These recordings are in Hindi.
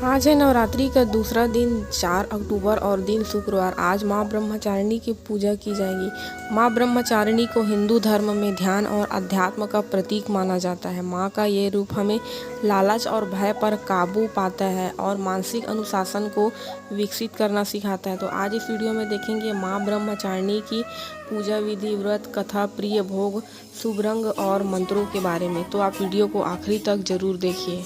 आज है नवरात्रि का दूसरा दिन 4 अक्टूबर और दिन शुक्रवार। आज माँ ब्रह्मचारिणी की पूजा की जाएगी। माँ ब्रह्मचारिणी को हिंदू धर्म में ध्यान और अध्यात्म का प्रतीक माना जाता है। माँ का ये रूप हमें लालच और भय पर काबू पाता है और मानसिक अनुशासन को विकसित करना सिखाता है। तो आज इस वीडियो में देखेंगे माँ ब्रह्मचारिणी की पूजा विधि, व्रत, कथा, प्रिय भोग, शुभ रंग और मंत्रों के बारे में। तो आप वीडियो को आखिरी तक जरूर देखिए।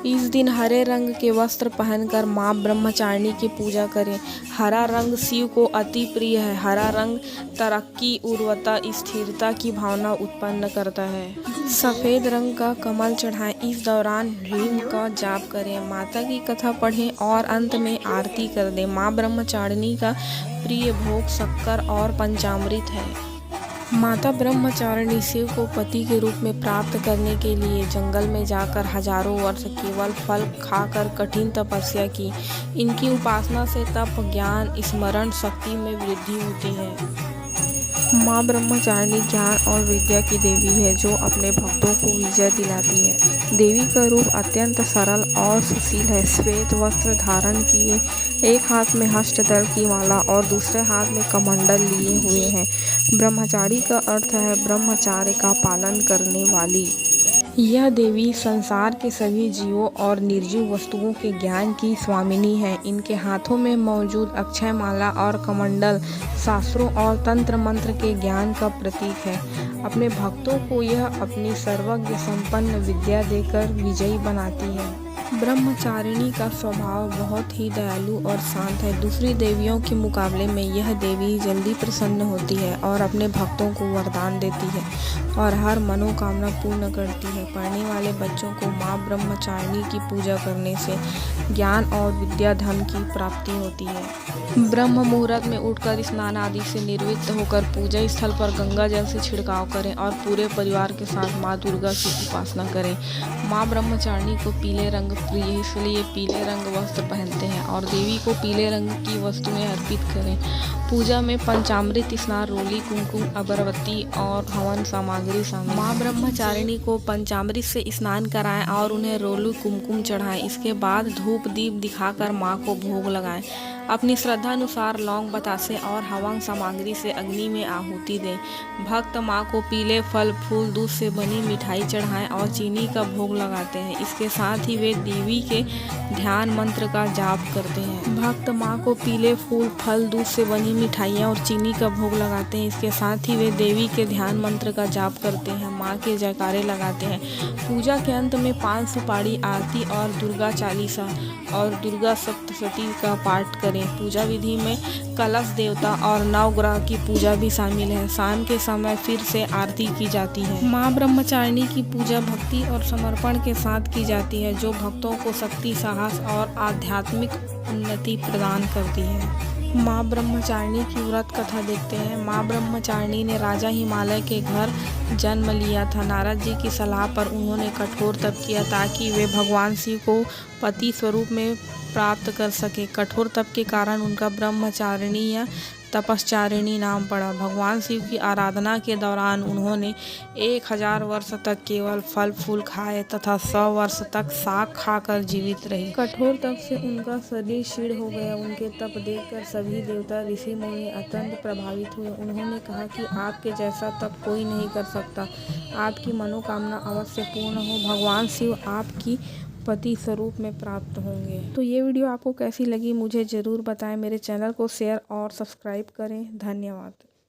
इस दिन हरे रंग के वस्त्र पहनकर माँ ब्रह्मचारिणी की पूजा करें। हरा रंग शिव को अति प्रिय है। हरा रंग तरक्की, उर्वरता, स्थिरता की भावना उत्पन्न करता है। सफ़ेद रंग का कमल चढ़ाएं। इस दौरान ह्रीम का जाप करें, माता की कथा पढ़ें और अंत में आरती कर दें। माँ ब्रह्मचारिणी का प्रिय भोग शक्कर और पंचामृत है। माता ब्रह्मचारिणी शिव को पति के रूप में प्राप्त करने के लिए जंगल में जाकर हजारों वर्ष केवल फल खाकर कठिन तपस्या की। इनकी उपासना से तप, ज्ञान, स्मरण शक्ति में वृद्धि होती है। माँ ब्रह्मचारिणी ज्ञान और विद्या की देवी है जो अपने भक्तों को विजय दिलाती है। देवी का रूप अत्यंत सरल और सुशील है। श्वेत वस्त्र धारण किए, एक हाथ में हस्तदल की माला और दूसरे हाथ में कमंडल लिए हुए हैं। ब्रह्मचारी का अर्थ है ब्रह्मचार्य का पालन करने वाली। यह देवी संसार के सभी जीवों और निर्जीव वस्तुओं के ज्ञान की स्वामिनी है। इनके हाथों में मौजूद अक्षय माला और कमंडल शास्त्रों और तंत्र मंत्र के ज्ञान का प्रतीक है। अपने भक्तों को यह अपनी सर्वज्ञ संपन्न विद्या देकर विजयी बनाती है। ब्रह्मचारिणी का स्वभाव बहुत ही दयालु और शांत है। दूसरी देवियों के मुकाबले में यह देवी जल्दी प्रसन्न होती है और अपने भक्तों को वरदान देती है और हर मनोकामना पूर्ण करती है। पढ़ने वाले बच्चों को माँ ब्रह्मचारिणी की पूजा करने से ज्ञान और विद्या धन की प्राप्ति होती है। ब्रह्म मुहूर्त में उठकर स्नान आदि से निर्वृत्त होकर पूजा स्थल पर गंगा जल से छिड़काव करें और पूरे परिवार के साथ माँ दुर्गा की उपासना करें। माँ ब्रह्मचारिणी को पीले रंग प्रिय, इसलिए पीले रंग वस्त्र पहनते हैं और देवी को पीले रंग की वस्तुएं अर्पित करें। पूजा में पंचामृत स्नान, रोली, कुमकुम, अगरबत्ती और हवन सामग्री शामिल। माँ ब्रह्मचारिणी को पंचामृत से स्नान कराएं और उन्हें रोली कुमकुम चढ़ाएं। इसके बाद धूप दीप दिखाकर माँ को भोग लगाएं। अपनी श्रद्धा अनुसार लौंग, बतासे और हवन सामग्री से अग्नि में आहुति दें। भक्त माँ को पीले फल, फूल, दूध से बनी मिठाई चढ़ाएं और चीनी का भोग लगाते हैं। इसके साथ ही वे देवी के ध्यान मंत्र का जाप करते हैं। भक्त माँ को पीले फूल, फल, दूध से बनी मिठाइयाँ और चीनी का भोग लगाते हैं। इसके साथ ही वे देवी के ध्यान मंत्र का जाप करते हैं, माँ के जयकारे लगाते हैं। पूजा के अंत में 5 सुपारी, आरती और दुर्गा चालीसा और दुर्गा सप्तशती का पाठ करें। पूजा विधि में कलश देवता और नवग्रह की पूजा भी शामिल है। शाम के समय फिर से आरती की जाती है। माँ ब्रह्मचारिणी की पूजा भक्ति और समर्पण के साथ की जाती है जो भक्तों को शक्ति, साहस और आध्यात्मिक उन्नति प्रदान करती है। माँ ब्रह्मचारिणी की व्रत कथा देखते हैं। माँ ब्रह्मचारिणी ने राजा हिमालय के घर जन्म लिया था। नारद जी की सलाह पर उन्होंने कठोर तप किया ताकि वे भगवान शिव को पति स्वरूप में प्राप्त कर सके। कठोर तप के कारण उनका ब्रह्मचारिणी या तपश्चारिणी नाम पड़ा। भगवान शिव की आराधना के दौरान उन्होंने 1000 वर्ष तक केवल फल फूल खाए तथा 100 वर्ष तक साग खाकर जीवित रही। कठोर तप से उनका शरीर क्षीण हो गया। उनके तप देखकर सभी देवता, ऋषि मुनि अत्यंत प्रभावित हुए। उन्होंने कहा कि आपके जैसा तप कोई नहीं कर सकता। आपकी मनोकामना अवश्य पूर्ण हो। भगवान शिव आपकी पति स्वरूप में प्राप्त होंगे। तो ये वीडियो आपको कैसी लगी मुझे ज़रूर बताएं। मेरे चैनल को शेयर और सब्सक्राइब करें। धन्यवाद।